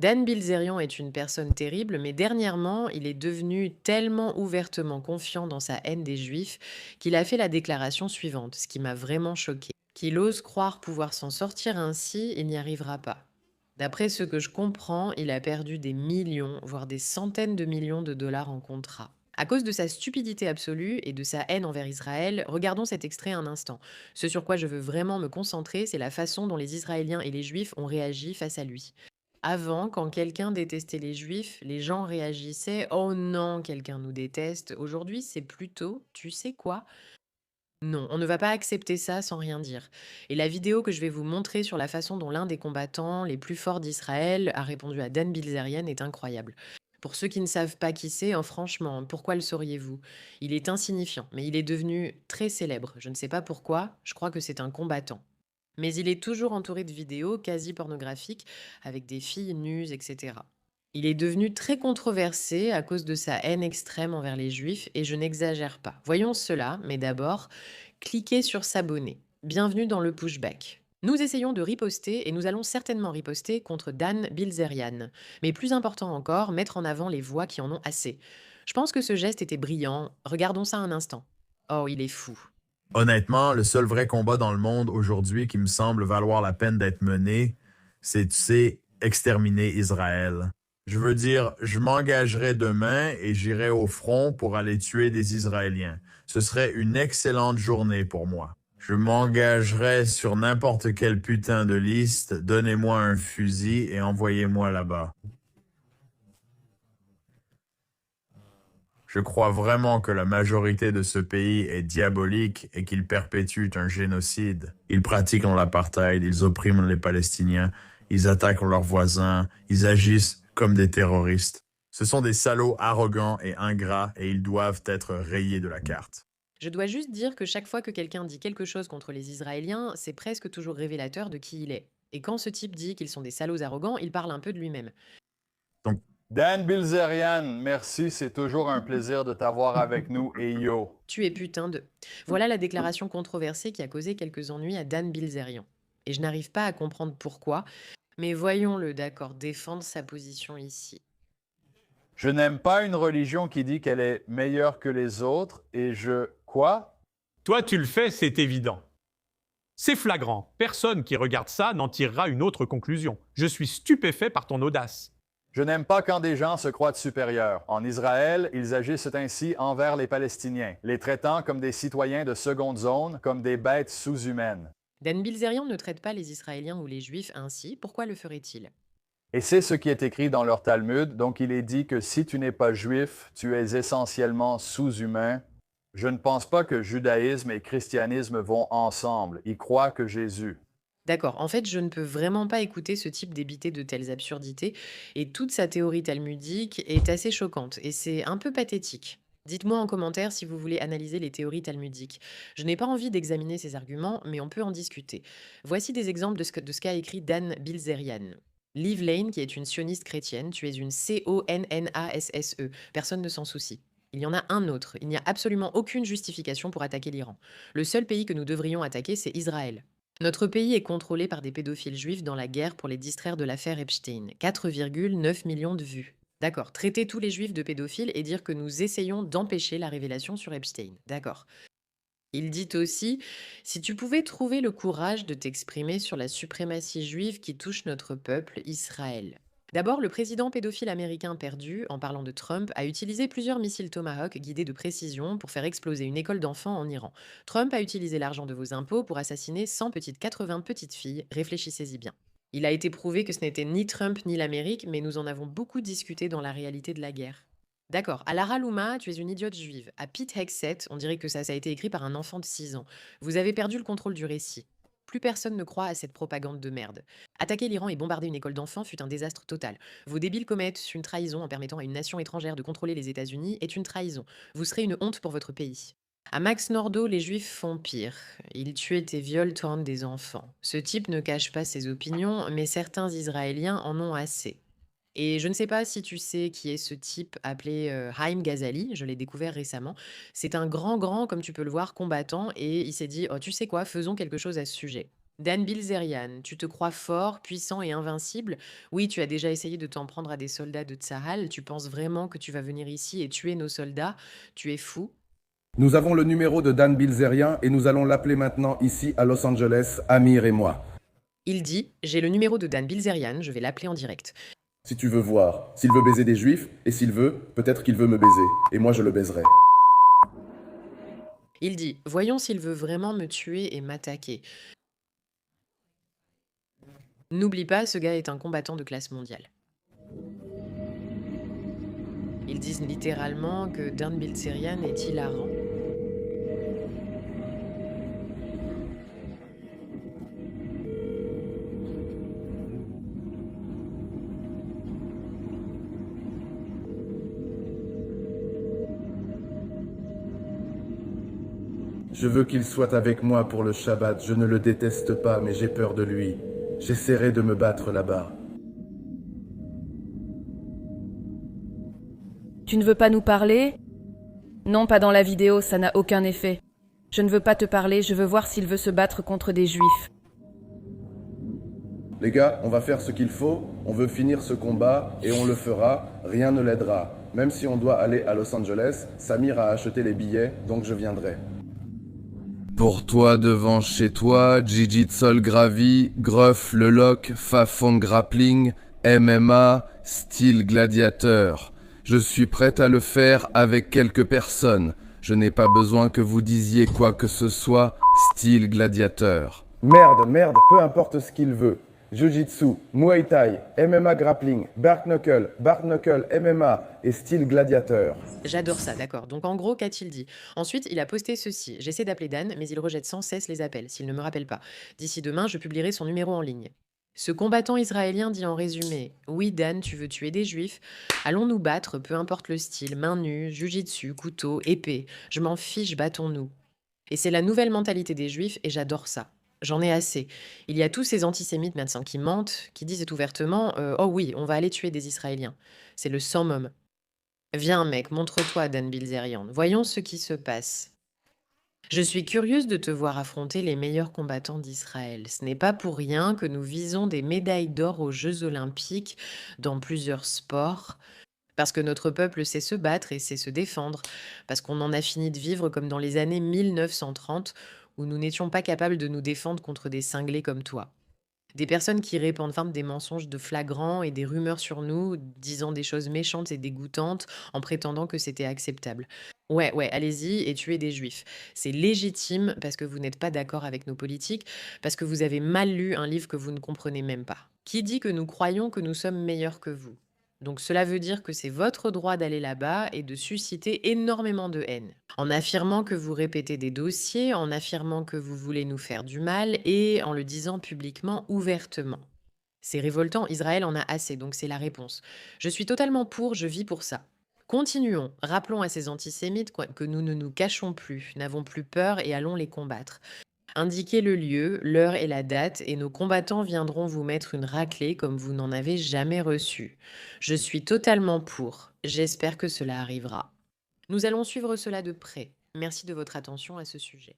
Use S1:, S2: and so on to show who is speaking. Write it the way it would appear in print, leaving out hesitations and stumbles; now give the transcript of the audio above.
S1: Dan Bilzerian est une personne terrible, mais dernièrement, il est devenu tellement ouvertement confiant dans sa haine des Juifs qu'il a fait la déclaration suivante, ce qui m'a vraiment choqué. Qu'il ose croire pouvoir s'en sortir ainsi, il n'y arrivera pas. D'après ce que je comprends, il a perdu des millions, voire des centaines de millions de dollars en contrats. À cause de sa stupidité absolue et de sa haine envers Israël, regardons cet extrait un instant. Ce sur quoi je veux vraiment me concentrer, c'est la façon dont les Israéliens et les Juifs ont réagi face à lui. Avant, quand quelqu'un détestait les Juifs, les gens réagissaient: «Oh non, quelqu'un nous déteste». Aujourd'hui, c'est plutôt: «Tu sais quoi? Non, on ne va pas accepter ça sans rien dire». Et la vidéo que je vais vous montrer sur la façon dont l'un des combattants les plus forts d'Israël a répondu à Dan Bilzerian est incroyable. Pour ceux qui ne savent pas qui c'est, franchement, pourquoi le sauriez-vous? Il est insignifiant, mais il est devenu très célèbre. Je ne sais pas pourquoi, je crois que c'est un combattant. Mais il est toujours entouré de vidéos quasi pornographiques avec des filles nues, etc. Il est devenu très controversé à cause de sa haine extrême envers les juifs et je n'exagère pas. Voyons cela, mais d'abord, cliquez sur s'abonner. Bienvenue dans le pushback. Nous essayons de riposter et nous allons certainement riposter contre Dan Bilzerian. Mais plus important encore, mettre en avant les voix qui en ont assez. Je pense que ce geste était brillant. Regardons ça un instant. Oh, il est fou.
S2: Honnêtement, le seul vrai combat dans le monde aujourd'hui qui me semble valoir la peine d'être mené, c'est, tu sais, exterminer Israël. Je veux dire, je m'engagerai demain et j'irai au front pour aller tuer des Israéliens. Ce serait une excellente journée pour moi. Je m'engagerai sur n'importe quelle putain de liste, donnez-moi un fusil et envoyez-moi là-bas. Je crois vraiment que la majorité de ce pays est diabolique et qu'il perpétue un génocide. Ils pratiquent l'apartheid, ils oppriment les Palestiniens, ils attaquent leurs voisins, ils agissent comme des terroristes. Ce sont des salauds arrogants et ingrats et ils doivent être rayés de la carte.
S1: Je dois juste dire que chaque fois que quelqu'un dit quelque chose contre les Israéliens, c'est presque toujours révélateur de qui il est. Et quand ce type dit qu'ils sont des salauds arrogants, il parle un peu de lui-même.
S2: Donc,
S3: Dan Bilzerian, merci, c'est toujours un plaisir de t'avoir avec nous et yo.
S1: Tu es putain de... Voilà la déclaration controversée qui a causé quelques ennuis à Dan Bilzerian. Et je n'arrive pas à comprendre pourquoi, mais voyons-le d'accord défendre sa position ici.
S3: Je n'aime pas une religion qui dit qu'elle est meilleure que les autres et je... Quoi?
S4: Toi, tu le fais, c'est évident. C'est flagrant. Personne qui regarde ça n'en tirera une autre conclusion. Je suis stupéfait par ton audace.
S3: Je n'aime pas quand des gens se croient supérieurs. En Israël, ils agissent ainsi envers les Palestiniens, les traitant comme des citoyens de seconde zone, comme des bêtes sous-humaines.
S1: Dan Bilzerian ne traite pas les Israéliens ou les Juifs ainsi, pourquoi le ferait-il?
S3: Et c'est ce qui est écrit dans leur Talmud, donc il est dit que si tu n'es pas juif, tu es essentiellement sous-humain. Je ne pense pas que judaïsme et christianisme vont ensemble. Ils croient que Jésus.
S1: D'accord, en fait, je ne peux vraiment pas écouter ce type débiter de telles absurdités, et toute sa théorie talmudique est assez choquante, et c'est un peu pathétique. Dites-moi en commentaire si vous voulez analyser les théories talmudiques. Je n'ai pas envie d'examiner ces arguments, mais on peut en discuter. Voici des exemples de ce qu'a écrit Dan Bilzerian. Liv Lane, qui est une sioniste chrétienne, tu es une CONNASSE. Personne ne s'en soucie. Il y en a un autre. Il n'y a absolument aucune justification pour attaquer l'Iran. Le seul pays que nous devrions attaquer, c'est Israël. Notre pays est contrôlé par des pédophiles juifs dans la guerre pour les distraire de l'affaire Epstein. 4,9 millions de vues. D'accord, traiter tous les juifs de pédophiles et dire que nous essayons d'empêcher la révélation sur Epstein. D'accord. Il dit aussi, si tu pouvais trouver le courage de t'exprimer sur la suprématie juive qui touche notre peuple, Israël. D'abord, le président pédophile américain perdu, en parlant de Trump, a utilisé plusieurs missiles Tomahawk guidés de précision pour faire exploser une école d'enfants en Iran. Trump a utilisé l'argent de vos impôts pour assassiner 80 petites filles, réfléchissez-y bien. Il a été prouvé que ce n'était ni Trump ni l'Amérique, mais nous en avons beaucoup discuté dans la réalité de la guerre. D'accord. À Lara Luma, tu es une idiote juive. À Pete Hegseth, on dirait que ça a été écrit par un enfant de 6 ans. Vous avez perdu le contrôle du récit. Plus personne ne croit à cette propagande de merde. Attaquer l'Iran et bombarder une école d'enfants fut un désastre total. Vos débiles commettent une trahison en permettant à une nation étrangère de contrôler les États-Unis est une trahison. Vous serez une honte pour votre pays. À Max Nordau, les juifs font pire. Ils tuent et violent des enfants. Ce type ne cache pas ses opinions, mais certains Israéliens en ont assez. Et je ne sais pas si tu sais qui est ce type appelé Haïm Ghazali, je l'ai découvert récemment. C'est un grand, grand, comme tu peux le voir, combattant, et il s'est dit, oh, tu sais quoi, faisons quelque chose à ce sujet. Dan Bilzerian, tu te crois fort, puissant et invincible? Oui, tu as déjà essayé de t'en prendre à des soldats de Tsahal. Tu penses vraiment que tu vas venir ici et tuer nos soldats? Tu es fou.
S5: Nous avons le numéro de Dan Bilzerian et nous allons l'appeler maintenant ici à Los Angeles, Amir et moi.
S1: Il dit, j'ai le numéro de Dan Bilzerian, je vais l'appeler en direct.
S5: Si tu veux voir, s'il veut baiser des juifs, et s'il veut, peut-être qu'il veut me baiser, et moi je le baiserai.
S1: Il dit, voyons s'il veut vraiment me tuer et m'attaquer. N'oublie pas, ce gars est un combattant de classe mondiale. Ils disent littéralement que Dan Bilzerian est hilarant.
S5: Je veux qu'il soit avec moi pour le Shabbat. Je ne le déteste pas, mais j'ai peur de lui. J'essaierai de me battre là-bas.
S6: Tu ne veux pas nous parler? Non, pas dans la vidéo, ça n'a aucun effet. Je ne veux pas te parler, je veux voir s'il veut se battre contre des juifs.
S5: Les gars, on va faire ce qu'il faut. On veut finir ce combat, et on le fera. Rien ne l'aidera. Même si on doit aller à Los Angeles, Samir a acheté les billets, donc je viendrai. Pour toi devant chez toi, Gigi Tsol Gravi, Gruff Le Loc, Fafong Grappling, MMA, style gladiateur. Je suis prête à le faire avec quelques personnes. Je n'ai pas besoin que vous disiez quoi que ce soit, style gladiateur. Merde, peu importe ce qu'il veut. Jiu-Jitsu, Muay Thai, MMA Grappling, Bart Knuckle, MMA et style gladiateur.
S1: J'adore ça, d'accord. Donc en gros, qu'a-t-il dit? Ensuite, il a posté ceci. J'essaie d'appeler Dan, mais il rejette sans cesse les appels, s'il ne me rappelle pas. D'ici demain, je publierai son numéro en ligne. Ce combattant israélien dit en résumé, oui Dan, tu veux tuer des juifs? Allons nous battre, peu importe le style, main nue, jujitsu, couteau, épée. Je m'en fiche, battons-nous. Et c'est la nouvelle mentalité des juifs et j'adore ça. J'en ai assez. Il y a tous ces antisémites médecins qui mentent, qui disent ouvertement oh oui, on va aller tuer des Israéliens. C'est le summum. Viens mec, montre-toi Dan Bilzerian. Voyons ce qui se passe. Je suis curieuse de te voir affronter les meilleurs combattants d'Israël. Ce n'est pas pour rien que nous visons des médailles d'or aux Jeux olympiques dans plusieurs sports. Parce que notre peuple sait se battre et sait se défendre. Parce qu'on en a fini de vivre comme dans les années 1930 où nous n'étions pas capables de nous défendre contre des cinglés comme toi. Des personnes qui répandent des mensonges de flagrants et des rumeurs sur nous, disant des choses méchantes et dégoûtantes en prétendant que c'était acceptable. Ouais, allez-y et tuez des juifs. C'est légitime parce que vous n'êtes pas d'accord avec nos politiques, parce que vous avez mal lu un livre que vous ne comprenez même pas. Qui dit que nous croyons que nous sommes meilleurs que vous? Donc cela veut dire que c'est votre droit d'aller là-bas et de susciter énormément de haine. En affirmant que vous répétez des dossiers, en affirmant que vous voulez nous faire du mal et en le disant publiquement, ouvertement. C'est révoltant, Israël en a assez, donc c'est la réponse. Je suis totalement pour, je vis pour ça. Continuons, rappelons à ces antisémites que nous ne nous cachons plus, n'avons plus peur et allons les combattre. Indiquez le lieu, l'heure et la date et nos combattants viendront vous mettre une raclée comme vous n'en avez jamais reçu. Je suis totalement pour. J'espère que cela arrivera. Nous allons suivre cela de près. Merci de votre attention à ce sujet.